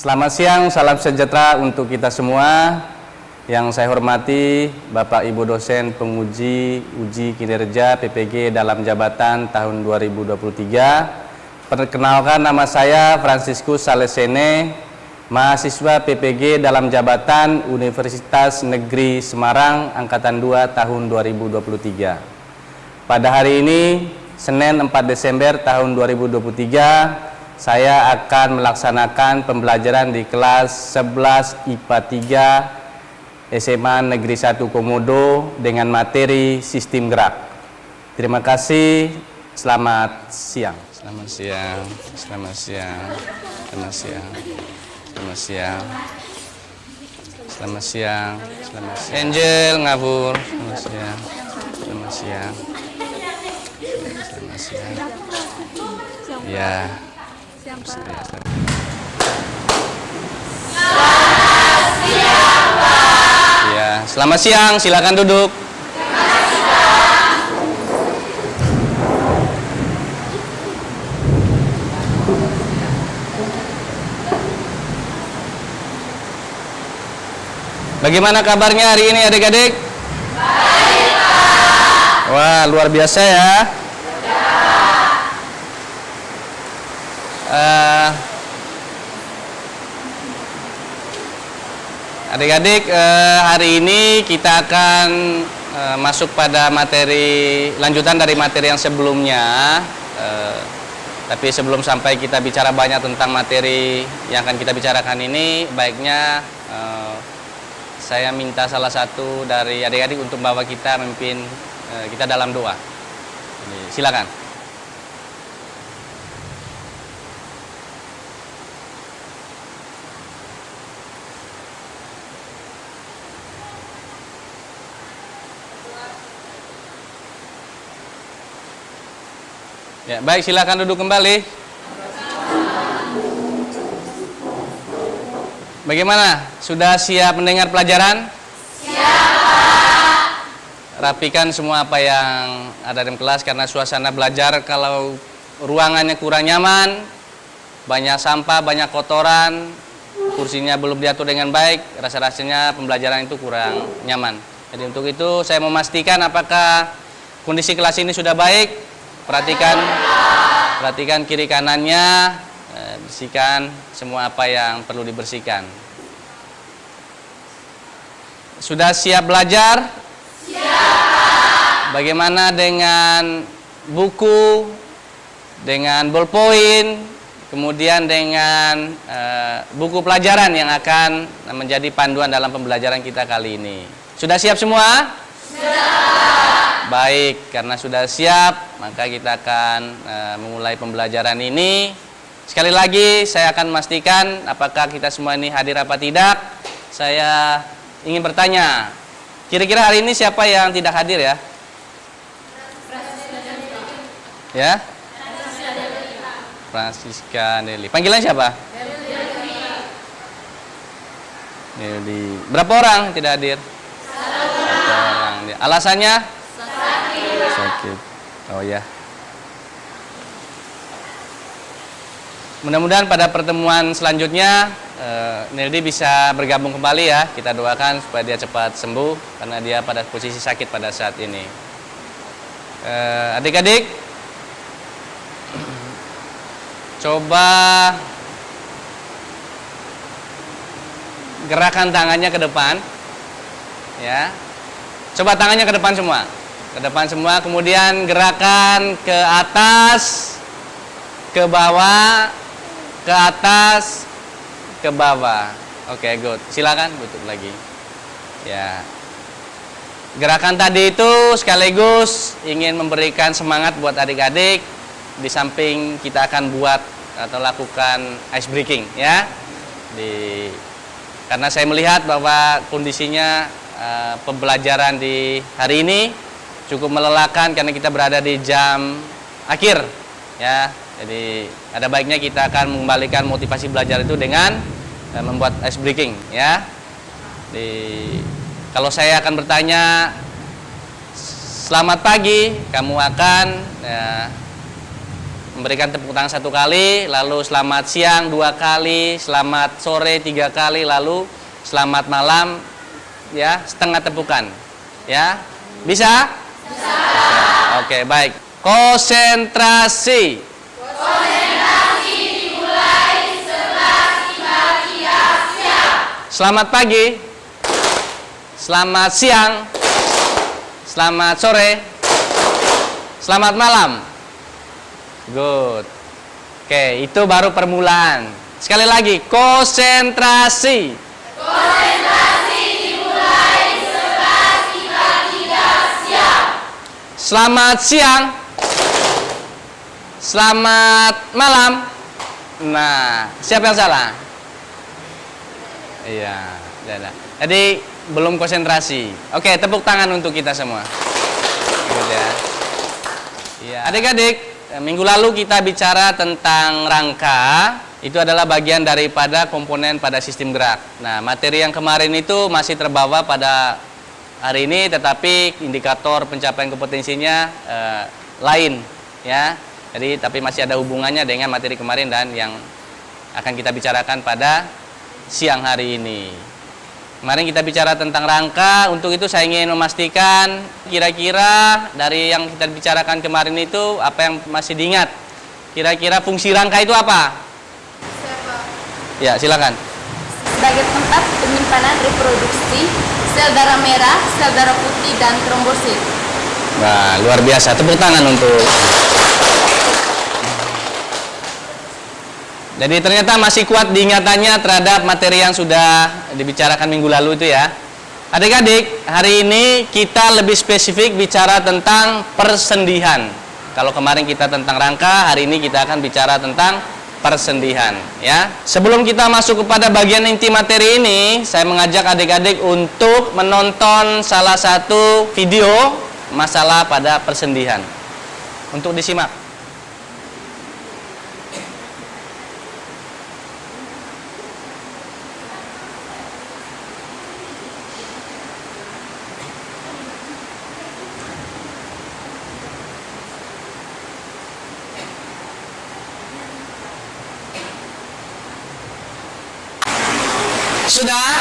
Selamat siang, salam sejahtera untuk kita semua. Yang saya hormati Bapak Ibu dosen penguji uji kinerja PPG dalam jabatan tahun 2023. Perkenalkan, nama saya Franciscus Salesene, mahasiswa PPG dalam jabatan Universitas Negeri Semarang Angkatan 2 tahun 2023. Pada hari ini, Senin 4 Desember tahun 2023, saya akan melaksanakan pembelajaran di kelas 11 IPA 3 SMA Negeri 1 Komodo dengan materi sistem gerak. Terima kasih, selamat siang. Selamat siang, selamat siang, selamat siang, selamat siang, selamat siang, selamat siang. Angel ngabur, selamat siang, selamat siang, selamat siang. Ya. Selamat siang, Pak. Ya, selamat siang, silakan duduk. Bagaimana kabarnya hari ini adik-adik? Baik, Pak. Wah, luar biasa ya. Adik-adik, hari ini kita akan masuk pada materi lanjutan dari materi yang sebelumnya. Tapi sebelum sampai kita bicara banyak tentang materi yang akan kita bicarakan ini, baiknya saya minta salah satu dari adik-adik untuk bawa kita memimpin kita dalam doa. Silakan. Ya, baik, silakan duduk kembali. Bagaimana? Sudah siap mendengar pelajaran? Siap. Rapikan semua apa yang ada dalam kelas, karena suasana belajar kalau ruangannya kurang nyaman, banyak sampah, banyak kotoran, kursinya belum diatur dengan baik, rasa-rasanya pembelajaran itu kurang nyaman. Jadi untuk itu saya memastikan apakah kondisi kelas ini sudah baik. Perhatikan kiri kanannya, bersihkan semua apa yang perlu dibersihkan. Sudah siap belajar? Siap. Bagaimana dengan buku, dengan ballpoint, kemudian dengan buku pelajaran yang akan menjadi panduan dalam pembelajaran kita kali ini? Sudah siap semua? Siap. Baik, karena sudah siap, maka kita akan memulai pembelajaran ini. Sekali lagi, saya akan memastikan apakah kita semua ini hadir apa tidak. Saya ingin bertanya, kira-kira hari ini siapa yang tidak hadir ya? Ya? Francisca Deli. Panggilan siapa? Deli. Berapa orang tidak hadir? Satu orang. Alasannya? Sakit. Oh ya. Mudah-mudahan pada pertemuan selanjutnya Nildi bisa bergabung kembali ya. Kita doakan supaya dia cepat sembuh karena dia pada posisi sakit pada saat ini. Adik-adik, coba gerakan tangannya ke depan, ya. Coba tangannya ke depan semua. Ke depan semua, kemudian gerakan ke atas, ke bawah, ke atas, ke bawah. Oke, good. Silakan tutup lagi. Ya. Gerakan tadi itu sekaligus ingin memberikan semangat buat adik-adik. Di samping kita akan buat atau lakukan ice breaking, ya. Karena saya melihat bahwa kondisinya pembelajaran di hari ini cukup melelahkan karena kita berada di jam akhir, ya. Jadi ada baiknya kita akan mengembalikan motivasi belajar itu dengan membuat ice breaking, ya. Kalau saya akan bertanya, selamat pagi, kamu akan memberikan tepuk tangan 1 kali, lalu selamat siang 2 kali, selamat sore 3 kali, lalu selamat malam ya setengah tepukan. Ya, bisa? Bisa. Oke, baik. Konsentrasi. Konsentrasi dimulai 11.33 siap. Selamat pagi. Selamat siang. Selamat sore. Selamat malam. Good. Oke, itu baru permulaan. Sekali lagi, konsentrasi. Konsentrasi dimulai 11.33 siap. Selamat siang. Selamat malam. Nah, siapa yang salah? Iya, jadi belum konsentrasi. Oke, tepuk tangan untuk kita semua. Gitu ya. Iya. Adik-adik, minggu lalu kita bicara tentang rangka. Itu adalah bagian daripada komponen pada sistem gerak. Nah, materi yang kemarin itu masih terbawa pada hari ini, tetapi indikator pencapaian kompetensinya lain, ya. Jadi, tapi masih ada hubungannya dengan materi kemarin dan yang akan kita bicarakan pada siang hari ini. Kemarin kita bicara tentang rangka, untuk itu saya ingin memastikan kira-kira dari yang kita bicarakan kemarin itu apa yang masih diingat. Kira-kira fungsi rangka itu apa? Siapa? Ya, silakan. Sebagai tempat penyimpanan reproduksi sel darah merah, sel darah putih, dan trombosit. Nah, luar biasa. Tepuk tangan untuk. Jadi ternyata masih kuat diingatannya terhadap materi yang sudah dibicarakan minggu lalu itu ya. Adik-adik, hari ini kita lebih spesifik bicara tentang persendihan. Kalau kemarin kita tentang rangka, hari ini kita akan bicara tentang persendihan ya. Sebelum kita masuk kepada bagian inti materi ini, saya mengajak adik-adik untuk menonton salah satu video masalah pada persendihan. Untuk disimak. Sudah?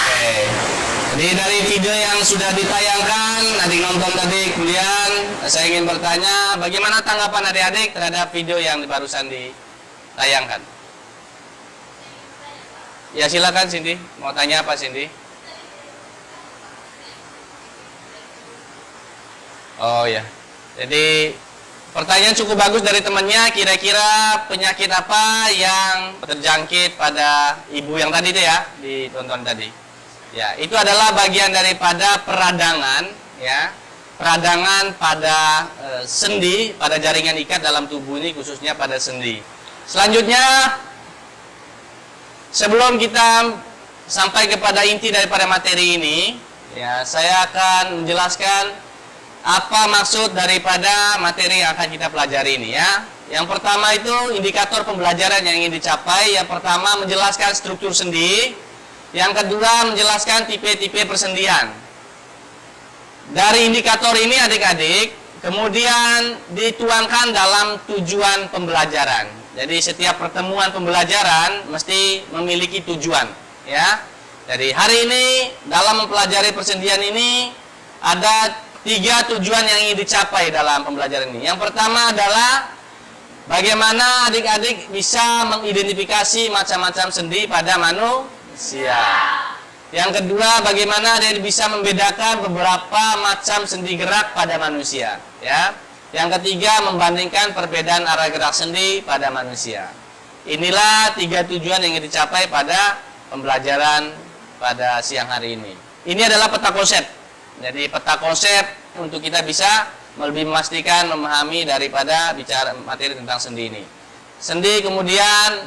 Oke. Jadi dari video yang sudah ditayangkan, adik nonton tadi kemudian saya ingin bertanya, bagaimana tanggapan adik-adik terhadap video yang barusan ditayangkan? Ya silakan Cindy, mau tanya apa Cindy? Oh ya, jadi pertanyaan cukup bagus dari temannya, kira-kira penyakit apa yang terjangkit pada ibu yang tadi itu ya, ditonton tadi. Ya, itu adalah bagian daripada peradangan, ya. Peradangan pada sendi, pada jaringan ikat dalam tubuh ini, khususnya pada sendi. Selanjutnya, sebelum kita sampai kepada inti daripada materi ini, ya, saya akan menjelaskan apa maksud daripada materi yang akan kita pelajari ini ya. Yang pertama itu indikator pembelajaran yang ingin dicapai. Yang pertama menjelaskan struktur sendi. Yang kedua menjelaskan tipe-tipe persendian. Dari indikator ini adik-adik kemudian dituangkan dalam tujuan pembelajaran. Jadi setiap pertemuan pembelajaran mesti memiliki tujuan ya. Jadi hari ini dalam mempelajari persendian ini ada 3 tujuan yang ingin dicapai dalam pembelajaran ini. Yang pertama adalah bagaimana adik-adik bisa mengidentifikasi macam-macam sendi pada manusia. Yang kedua, bagaimana adik bisa membedakan beberapa macam sendi gerak pada manusia. Ya. Yang ketiga, membandingkan perbedaan arah gerak sendi pada manusia. Inilah 3 tujuan yang ingin dicapai pada pembelajaran pada siang hari ini. Ini adalah peta konsep. Jadi peta konsep untuk kita bisa lebih memastikan, memahami daripada bicara materi tentang sendi ini. Sendi kemudian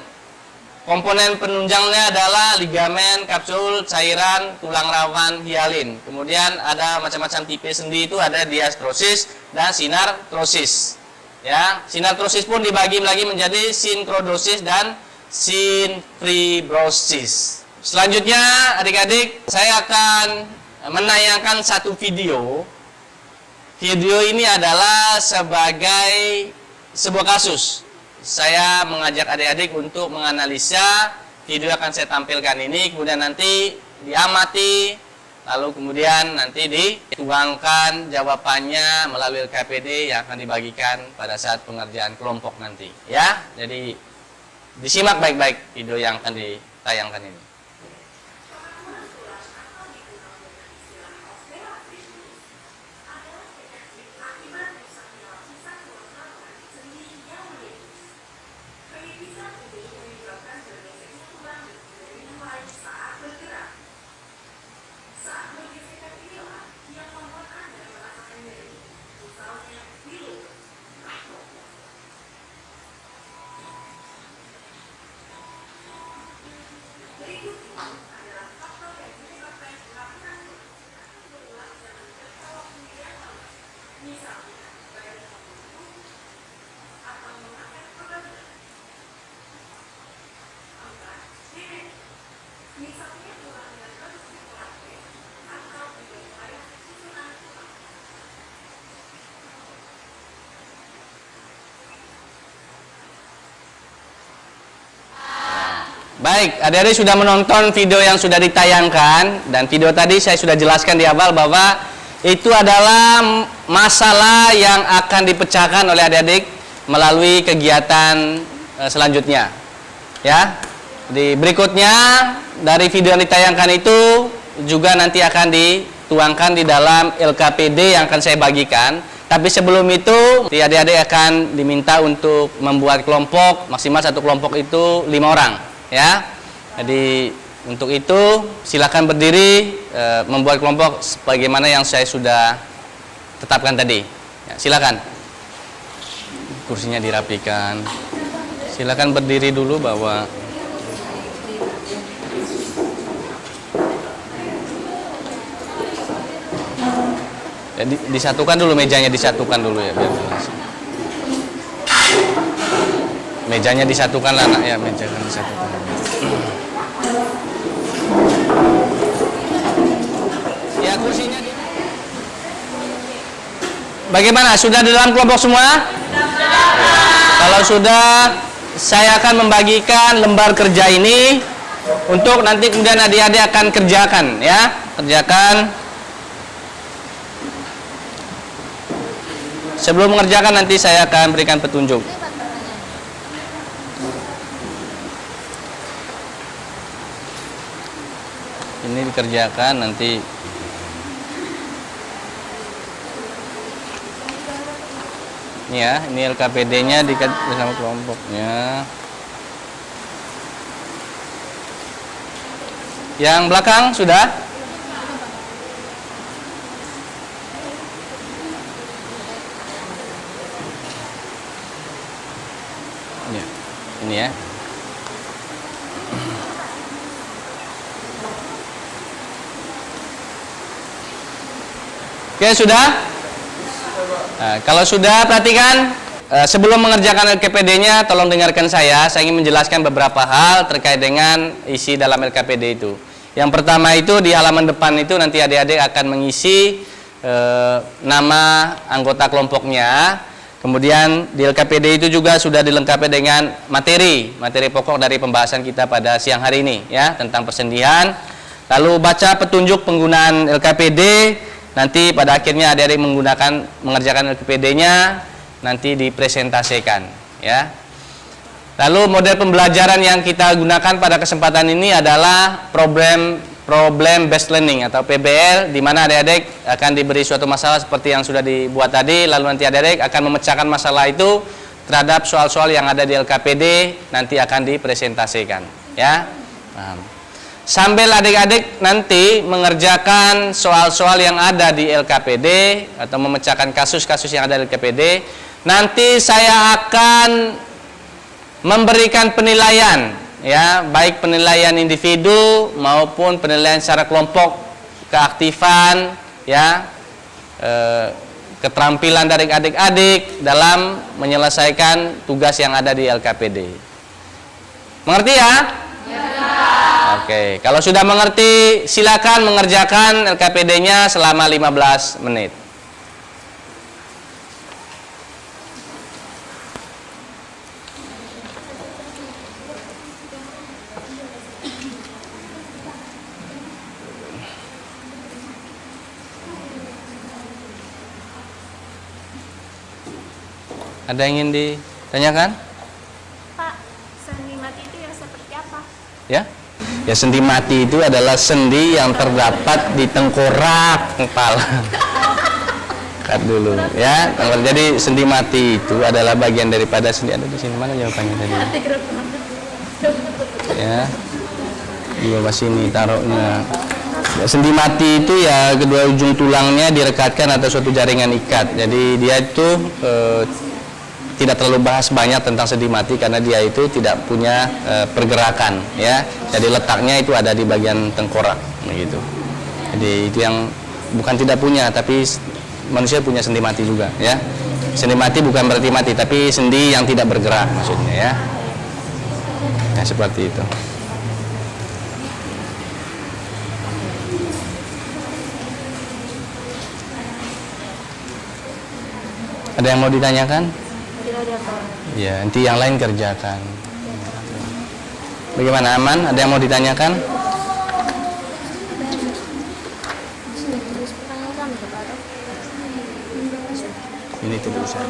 komponen penunjangnya adalah ligamen, kapsul, cairan, tulang rawan, hialin. Kemudian ada macam-macam tipe sendi itu, ada diastrosis dan sinartrosis. Ya, sinartrosis pun dibagi lagi menjadi sinkrodosis dan sinfibrosis. Selanjutnya adik-adik saya akan menayangkan satu video. Video ini adalah sebagai sebuah kasus. Saya mengajak adik-adik untuk menganalisa video yang akan saya tampilkan ini, kemudian nanti diamati, lalu kemudian nanti dituangkan jawabannya melalui LKPD yang akan dibagikan pada saat pengerjaan kelompok nanti. Ya, jadi disimak baik-baik video yang akan ditayangkan ini. Baik, adik-adik sudah menonton video yang sudah ditayangkan, dan video tadi saya sudah jelaskan di awal bahwa itu adalah masalah yang akan dipecahkan oleh adik-adik melalui kegiatan selanjutnya. Ya, di berikutnya dari video yang ditayangkan itu juga nanti akan dituangkan di dalam LKPD yang akan saya bagikan. Tapi sebelum itu, adik-adik akan diminta untuk membuat kelompok, maksimal satu kelompok itu 5 orang. Ya, jadi untuk itu silakan berdiri membuat kelompok sebagaimana yang saya sudah tetapkan tadi. Ya, silakan. Kursinya dirapikan. Silakan berdiri dulu bahwa ya, disatukan dulu mejanya, disatukan dulu ya biar jelas. Mejanya disatukan lah anak ya, mejanya disatukan. Ya kursinya bagaimana? Sudah di dalam kelompok semua? Kalau sudah, saya akan membagikan lembar kerja ini untuk nanti kemudian adik-adik akan kerjakan ya, kerjakan. Sebelum mengerjakan nanti saya akan berikan petunjuk. Ini dikerjakan nanti. Ini ya, ini LKPD-nya bersama kelompoknya. Yang belakang sudah? Ini ya. Oke, sudah? Nah, kalau sudah, perhatikan. Sebelum mengerjakan LKPD-nya, tolong dengarkan saya ingin menjelaskan beberapa hal terkait dengan isi dalam LKPD itu. Yang pertama itu di halaman depan itu nanti adik-adik akan mengisi nama anggota kelompoknya. Kemudian di LKPD itu juga sudah dilengkapi dengan materi pokok dari pembahasan kita pada siang hari ini ya, tentang persendian. Lalu baca petunjuk penggunaan LKPD. Nanti pada akhirnya adik-adik mengerjakan LKPD-nya nanti dipresentasikan ya. Lalu model pembelajaran yang kita gunakan pada kesempatan ini adalah problem based learning atau PBL, di mana adik-adik akan diberi suatu masalah seperti yang sudah dibuat tadi, lalu nanti adik-adik akan memecahkan masalah itu terhadap soal-soal yang ada di LKPD, nanti akan dipresentasikan ya. Sambil adik-adik nanti mengerjakan soal-soal yang ada di LKPD atau memecahkan kasus-kasus yang ada di LKPD, nanti saya akan memberikan penilaian ya, baik penilaian individu maupun penilaian secara kelompok, keaktifan ya, keterampilan dari adik-adik dalam menyelesaikan tugas yang ada di LKPD. Mengerti ya? Oke, kalau sudah mengerti silakan mengerjakan LKPD-nya selama 15 menit. Ada yang ingin ditanyakan? Pak, sendi mati itu yang seperti apa? Ya? Ya, sendi mati itu adalah sendi yang terdapat di tengkorak kepala. Kat dulu ya. Jadi sendi mati itu adalah bagian daripada sendi. Ada di sini, mana jawabannya tadi? Ya. Di bawah sini taruhnya. Ya, sendi mati itu ya kedua ujung tulangnya direkatkan atau suatu jaringan ikat. Jadi dia itu tidak terlalu bahas banyak tentang sendi mati karena dia itu tidak punya pergerakan ya. Jadi letaknya itu ada di bagian tengkorak begitu. Jadi itu yang bukan tidak punya, tapi manusia punya sendi mati juga ya. Sendi mati bukan berarti mati, tapi sendi yang tidak bergerak maksudnya ya. Ya seperti itu. Ada yang mau ditanyakan? Tidak ada, Pak. Ya, nanti yang lain kerjakan. Bagaimana, aman? Ada yang mau ditanyakan? Ini tulisan.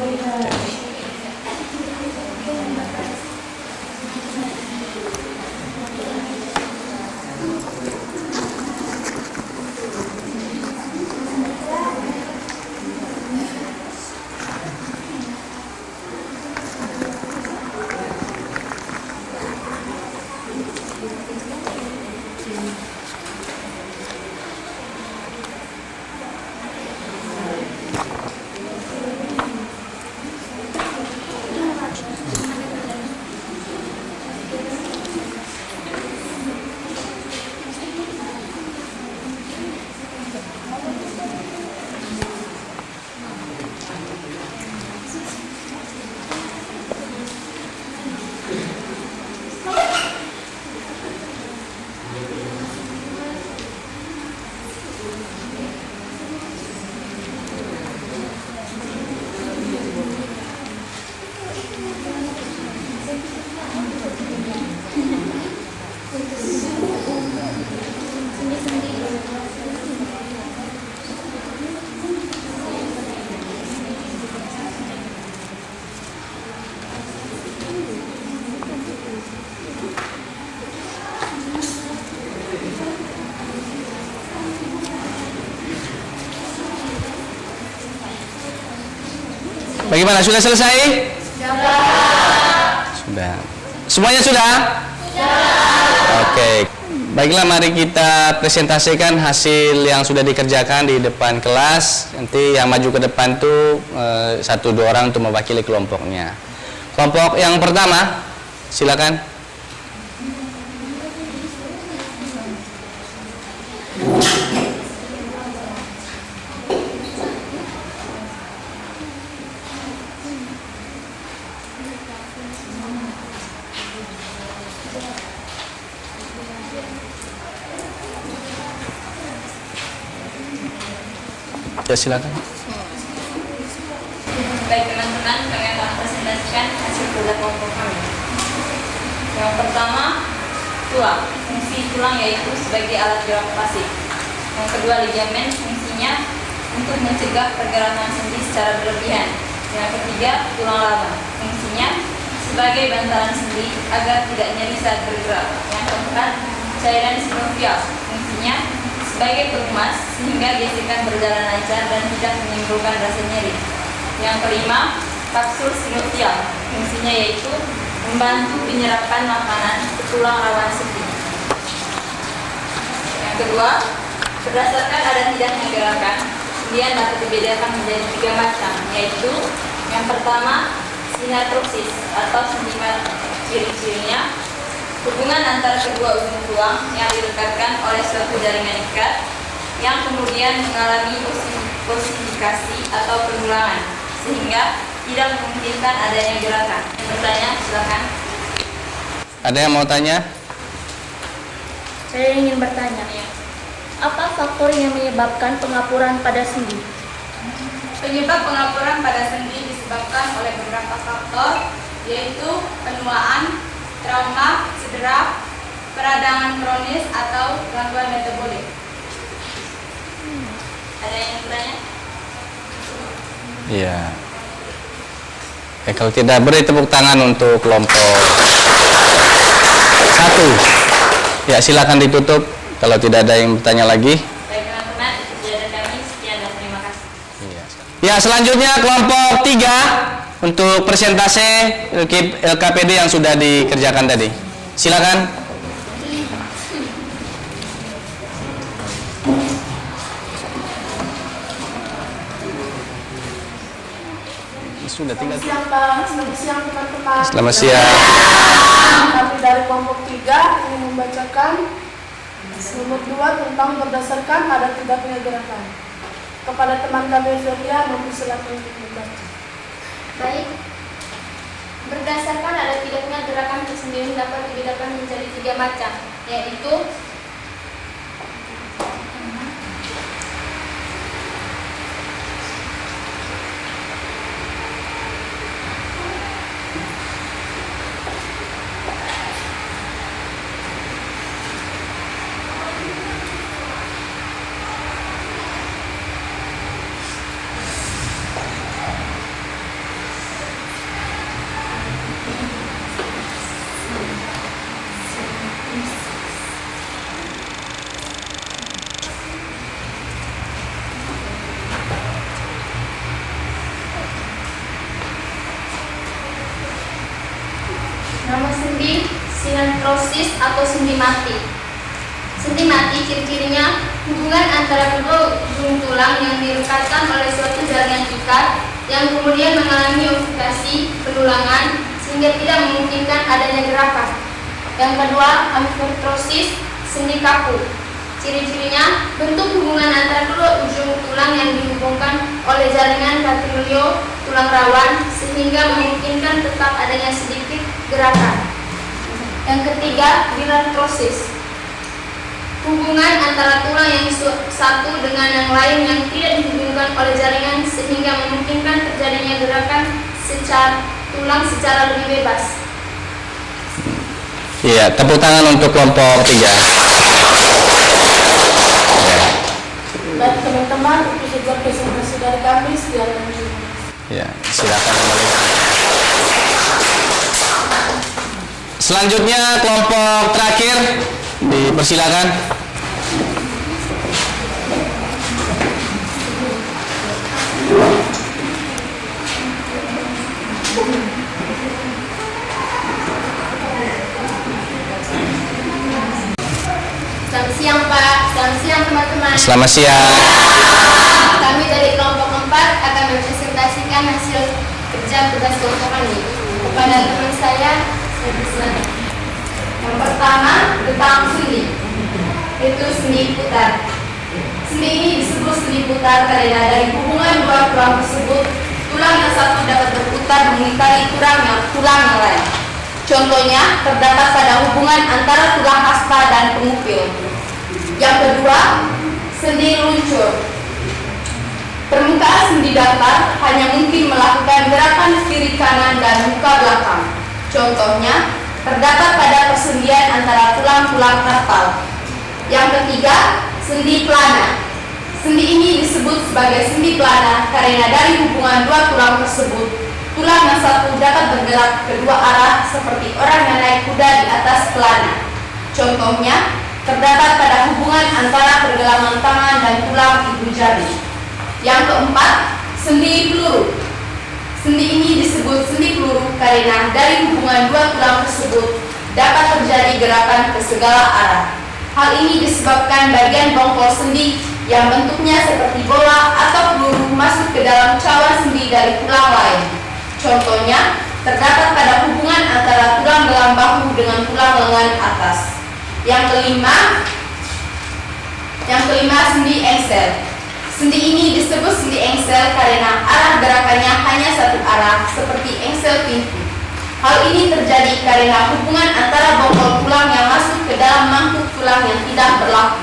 Bagaimana? Sudah selesai? Sudah. Semuanya sudah? Oke. Baiklah, mari kita presentasikan hasil yang sudah dikerjakan di depan kelas. Nanti yang maju ke depan tuh 1-2 orang untuk mewakili kelompoknya. Kelompok yang pertama, silakan. Ya, silakan. Baik teman-teman, kami akan presentasikan hasil kerja kelompok kami. Yang pertama, tulang. Fungsi tulang yaitu sebagai alat gerak pasif. Yang kedua, ligamen. Fungsinya untuk mencegah pergerakan sendi secara berlebihan. Yang ketiga, tulang laba. Fungsinya sebagai bantalan sendi agar tidak nyeri saat bergerak. Yang keempat, cairan sinovial. Fungsinya sebagai pelumas sehingga gesekan berjalan lancar dan tidak menimbulkan rasa nyeri. Yang kelima, kapsul sinovial. Fungsinya yaitu membantu penyerapan makanan ke tulang rawan sendi. Yang kedua, berdasarkan ada tidaknya gerakan, kemudian dapat dibedakan menjadi 3 macam, yaitu yang pertama, sinartrosis atau sendimat. Ciri-cirinya hubungan antara kedua ujung tulang yang direkatkan oleh suatu jaringan ikat yang kemudian mengalami osifikasi atau pengulangan sehingga tidak memungkinkan adanya gerakan. Yang bertanya, silakan. Ada yang mau tanya? Saya ingin bertanya, apa faktor yang menyebabkan pengapuran pada sendi? Penyebab pengapuran pada sendi disebabkan oleh beberapa faktor, yaitu penuaan, trauma, cedera, peradangan kronis, atau gangguan metabolik. Ada yang bertanya? Iya. Kalau tidak, beri tepuk tangan untuk kelompok 1. Ya, silakan ditutup kalau tidak ada yang bertanya lagi. Baik teman-teman, itu saja dari kami. Sekian dan terima kasih. Ya, selanjutnya kelompok 3 untuk persentase LKPD yang sudah dikerjakan tadi. Silakan. Sudah tinggal. Siang Pak, selamat siang teman-teman. Selamat siang. Kami dari kelompok 3 ingin membacakan nomor 2 tentang berdasarkan ada tidaknya gerakan. Kepada teman kami Feria, mempersilakan untuk membaca. Baik. Berdasarkan ada tidaknya gerakan tersendiri dapat dibedakan menjadi 3 macam, yaitu nama sendi sinantrosis atau sendi mati. Sendi mati ciri-cirinya hubungan antara kedua ujung tulang yang direkatkan oleh suatu jaringan ikat yang kemudian mengalami oksifikasi penulangan sehingga tidak memungkinkan adanya gerakan. Yang kedua, amifertrosis sendi kaku. Ciri-cirinya bentuk hubungan antara kedua ujung tulang yang dihubungkan oleh jaringan cartilio tulang rawan sehingga memungkinkan tetap adanya sedikit gerakan. Yang ketiga, dilartrosis. Hubungan antara tulang yang satu dengan yang lain yang tidak dihubungkan oleh jaringan sehingga memungkinkan terjadinya gerakan tulang secara lebih bebas. Iya, tepuk tangan untuk kelompok 3. Baik teman-teman, itu saja presentasi dari kami. Sekian dan terima kasih. Ya, silakan kembali. Selanjutnya kelompok terakhir dipersilakan. Selamat siang Pak, selamat siang teman-teman. Selamat siang. Kami dari kelompok 4 akan mempresentasikan hasil kerja tugas kelompok kami. Kepada teman saya persilakan. Yang pertama tentang sendi, itu sendi putar. Sendi ini disebut sendi putar karena dari hubungan dua tulang tersebut, tulang yang satu dapat berputar mengitari tulang yang lain. Contohnya terdapat pada hubungan antara tulang haspa dan pengupil. Yang kedua, sendi luncur. Permukaan sendi datar hanya mungkin melakukan gerakan kiri kanan dan muka belakang. Contohnya terdapat pada persendian antara tulang-tulang karpal. Yang ketiga, sendi plana. Sendi ini disebut sebagai sendi plana karena dari hubungan dua tulang tersebut, tulang yang satu dapat bergerak kedua arah seperti orang yang naik kuda di atas pelana. Contohnya, terdapat pada hubungan antara pergelangan tangan dan tulang ibu jari. Yang keempat, sendi peluru. Sendi ini disebut sendi peluru karena dari hubungan dua tulang tersebut dapat terjadi gerakan ke segala arah. Hal ini disebabkan bagian bongkol sendi yang bentuknya seperti bola atau peluru masuk ke dalam cawan sendi dari tulang lain. Contohnya, terdapat pada hubungan antara tulang gelang bahu dengan tulang lengan atas. Yang kelima, sendi engsel. Sendi ini disebut sendi engsel karena arah gerakannya hanya satu arah, seperti engsel pintu. Hal ini terjadi karena hubungan antara bongkol tulang yang masuk ke dalam mangkuk tulang yang tidak berlaku.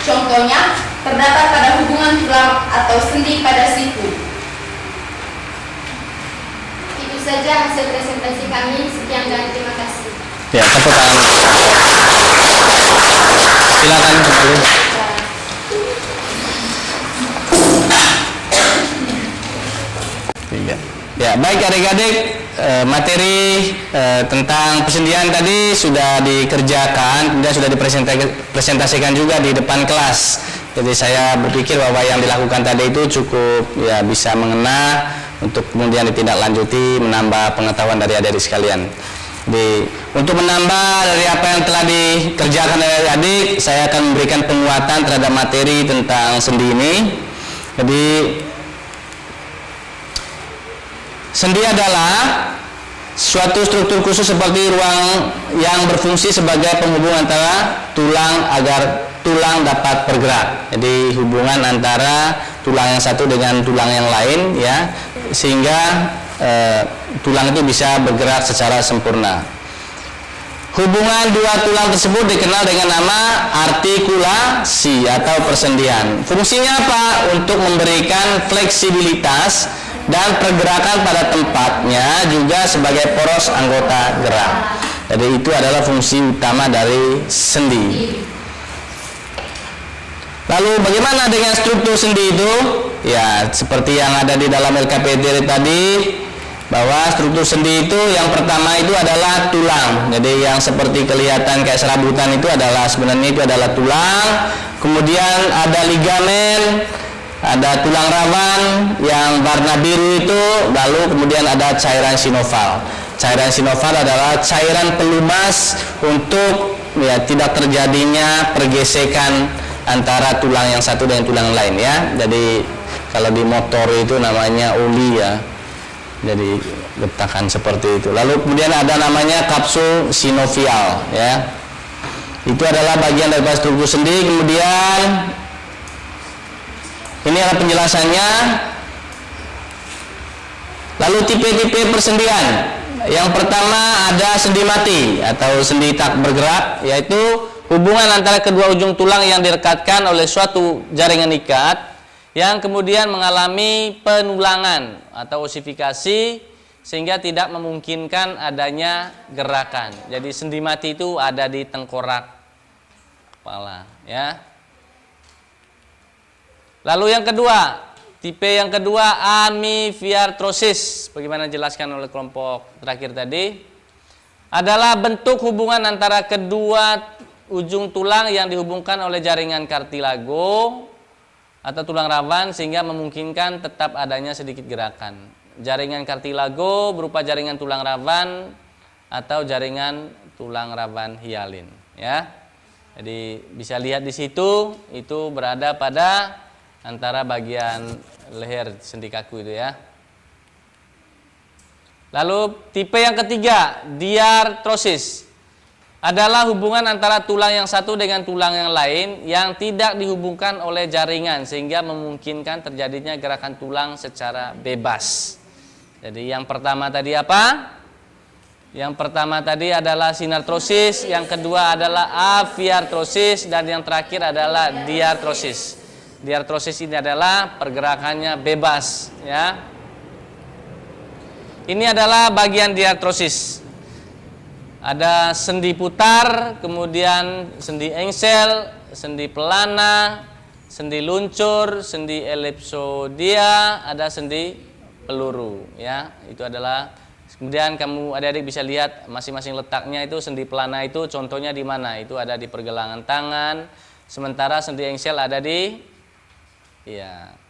Contohnya, terdapat pada hubungan tulang atau sendi pada siku. Itu saja hasil presentasi kami. Sekian dan terima kasih. Ya, tepuk tangan. Silakan kembali. Tiga. Ya, Ya, baik adik-adik, materi tentang persendian tadi sudah dikerjakan dan sudah dipresentasikan juga di depan kelas. Jadi saya berpikir bahwa yang dilakukan tadi itu cukup ya bisa mengena untuk kemudian ditindaklanjuti, menambah pengetahuan dari adik-adik sekalian. Jadi untuk menambah dari apa yang telah dikerjakan oleh adik-adik, saya akan memberikan penguatan terhadap materi tentang sendi ini. Jadi sendi adalah suatu struktur khusus seperti ruang yang berfungsi sebagai penghubung antara tulang agar tulang dapat bergerak. Jadi hubungan antara tulang yang satu dengan tulang yang lain ya, sehingga tulang itu bisa bergerak secara sempurna. Hubungan dua tulang tersebut dikenal dengan nama artikulasi atau persendian. Fungsinya apa? Untuk memberikan fleksibilitas dan pergerakan pada tempatnya, juga sebagai poros anggota gerak. Jadi itu adalah fungsi utama dari sendi. Lalu bagaimana dengan struktur sendi itu? Ya, seperti yang ada di dalam LKPD tadi, bahwa struktur sendi itu yang pertama itu adalah tulang. Jadi yang seperti kelihatan kayak serabutan itu adalah sebenarnya itu adalah tulang. Kemudian ada ligamen, ada tulang rawan yang warna biru itu, lalu kemudian ada cairan sinoval. Cairan sinoval adalah cairan pelumas untuk ya tidak terjadinya pergesekan antara tulang yang satu dengan tulang lain ya. Jadi kalau di motor itu namanya oli ya. Jadi getakan seperti itu. Lalu kemudian ada namanya kapsul sinovial ya. Itu adalah bagian dari struktur sendi. Kemudian ini adalah penjelasannya. Lalu tipe-tipe persendian. Yang pertama ada sendi mati atau sendi tak bergerak, yaitu hubungan antara kedua ujung tulang yang direkatkan oleh suatu jaringan ikat yang kemudian mengalami penulangan atau osifikasi sehingga tidak memungkinkan adanya gerakan. Jadi sendi mati itu ada di tengkorak kepala ya. Lalu yang kedua, tipe yang kedua amifiartrosis, bagaimana dijelaskan oleh kelompok terakhir tadi, adalah bentuk hubungan antara kedua ujung tulang yang dihubungkan oleh jaringan kartilago atau tulang rawan sehingga memungkinkan tetap adanya sedikit gerakan. Jaringan kartilago berupa jaringan tulang rawan atau jaringan tulang rawan hialin ya. Jadi bisa lihat di situ itu berada pada antara bagian leher sendi kaku itu ya. Lalu tipe yang ketiga, diartrosis, adalah hubungan antara tulang yang satu dengan tulang yang lain yang tidak dihubungkan oleh jaringan sehingga memungkinkan terjadinya gerakan tulang secara bebas. Jadi yang pertama tadi apa? Yang pertama tadi adalah sinartrosis, yang kedua adalah afiartrosis, dan yang terakhir adalah diartrosis. Diartrosis ini adalah pergerakannya bebas ya. Ini adalah bagian diartrosis. Ada sendi putar, kemudian sendi engsel, sendi pelana, sendi luncur, sendi elipsodia, ada sendi peluru ya. Itu adalah, kemudian kamu adik-adik bisa lihat masing-masing letaknya itu. Sendi pelana itu contohnya di mana? Itu ada di pergelangan tangan. Sementara sendi engsel ada di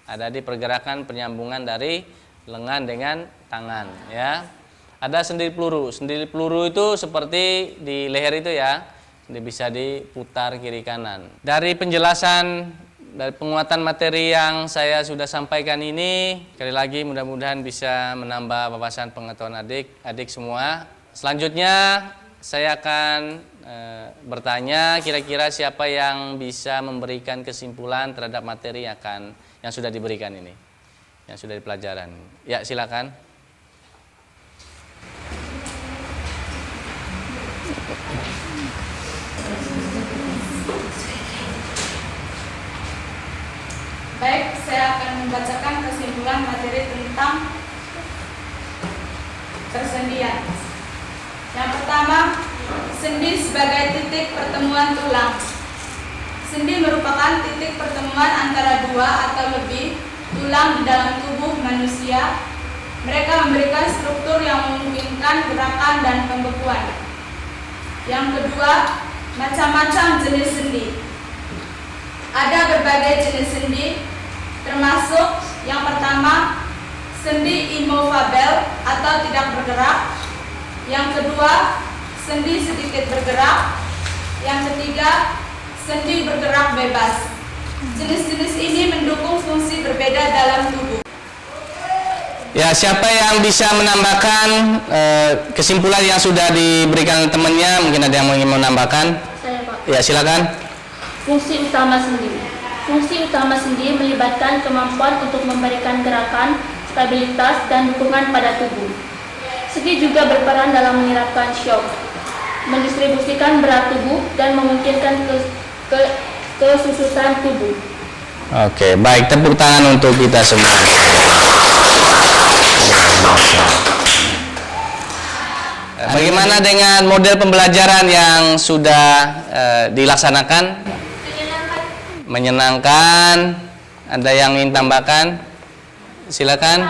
ada di pergerakan penyambungan dari lengan dengan tangan ya. Ada sendi peluru. Sendi peluru itu seperti di leher itu ya. Ini bisa diputar kiri kanan. Dari penjelasan, dari penguatan materi yang saya sudah sampaikan ini, sekali lagi mudah-mudahan bisa menambah wawasan pengetahuan adik-adik semua. Selanjutnya saya akan bertanya, kira-kira siapa yang bisa memberikan kesimpulan terhadap materi yang sudah diberikan ini, yang sudah di pelajaran. Ya, silakan. Baik, saya akan membacakan kesimpulan materi tentang persendian. Yang pertama, sendi sebagai titik pertemuan tulang. Sendi merupakan titik pertemuan antara dua atau lebih tulang di dalam tubuh manusia Mereka memberikan struktur yang memungkinkan gerakan dan pembekuan. Yang kedua, macam-macam jenis sendi. Ada berbagai jenis sendi, termasuk yang pertama, sendi immovable atau tidak bergerak. Yang kedua, sendi sedikit bergerak. Yang ketiga, sendi bergerak bebas. Jenis-jenis ini mendukung fungsi berbeda dalam tubuh. Ya, siapa yang bisa menambahkan kesimpulan yang sudah diberikan temannya? Mungkin ada yang ingin menambahkan? Saya, Pak. Ya, silakan. Fungsi utama sendi. Fungsi utama sendi melibatkan kemampuan untuk memberikan gerakan, stabilitas, dan dukungan pada tubuh. Sendi juga berperan dalam menyerapkan shock, mendistribusikan berat tubuh, dan memungkinkan kesusutan tubuh. Oke, baik, tepuk tangan untuk kita semua. Bagaimana dengan model pembelajaran yang sudah dilaksanakan? Menyenangkan. Ada yang ingin tambahkan? Silakan.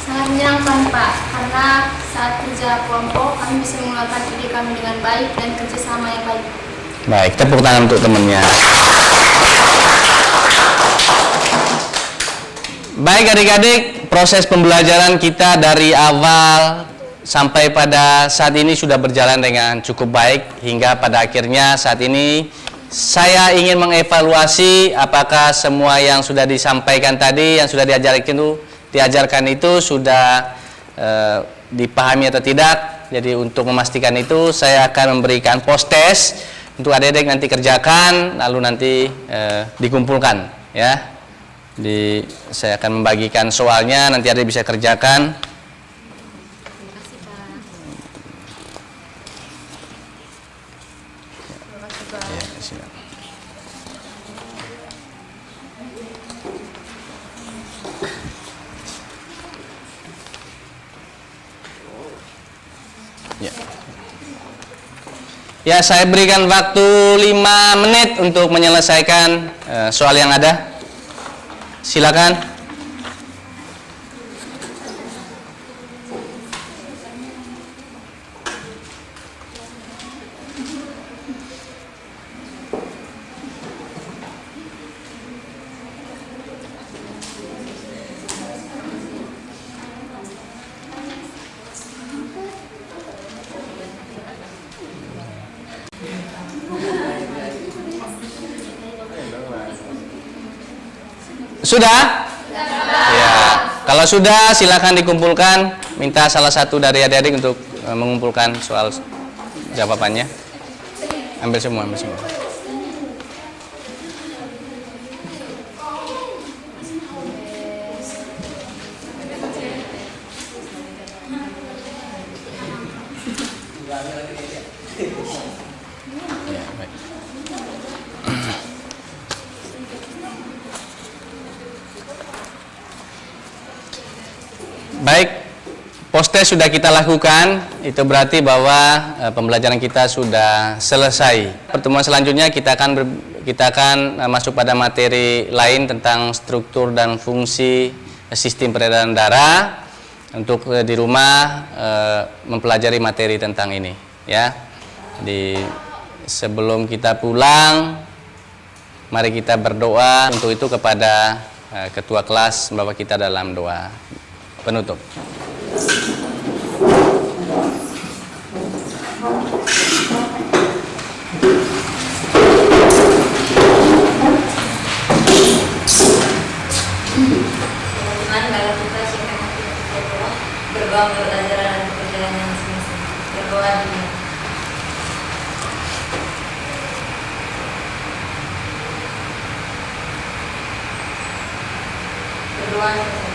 Sangat menyenangkan, Pak, karena saat kerja kelompok kami bisa mengeluarkan ide kami dengan baik dan kerjasama yang baik. Baik, tepuk tangan untuk temannya. Baik adik-adik, proses pembelajaran kita dari awal sampai pada saat ini sudah berjalan dengan cukup baik hingga pada akhirnya saat ini saya ingin mengevaluasi apakah semua yang sudah disampaikan tadi, yang sudah diajarkan itu sudah dipahami atau tidak. Jadi untuk memastikan itu saya akan memberikan post test untuk adik-adik nanti kerjakan lalu nanti dikumpulkan ya. Saya akan membagikan soalnya, nanti adik bisa kerjakan. Ya, saya berikan waktu 5 menit untuk menyelesaikan soal yang ada. Silakan. Sudah? Ya. Kalau sudah, silakan dikumpulkan. Minta salah satu dari adik-adik untuk mengumpulkan soal jawabannya. Ambil semua, ambil semua. Ya, baik. Baik, post test sudah kita lakukan, itu berarti bahwa pembelajaran kita sudah selesai. Pertemuan selanjutnya kita akan masuk pada materi lain tentang struktur dan fungsi sistem peredaran darah. Untuk di rumah mempelajari materi tentang ini, ya. Sebelum kita pulang, mari kita berdoa untuk itu kepada ketua kelas, Bapak kita dalam doa penutup. Tuhan, kalau kita siapkan hati kita telah berdoa belajar dan pekerjaan yang masing-masing. Berdoa dulu. Berdoa.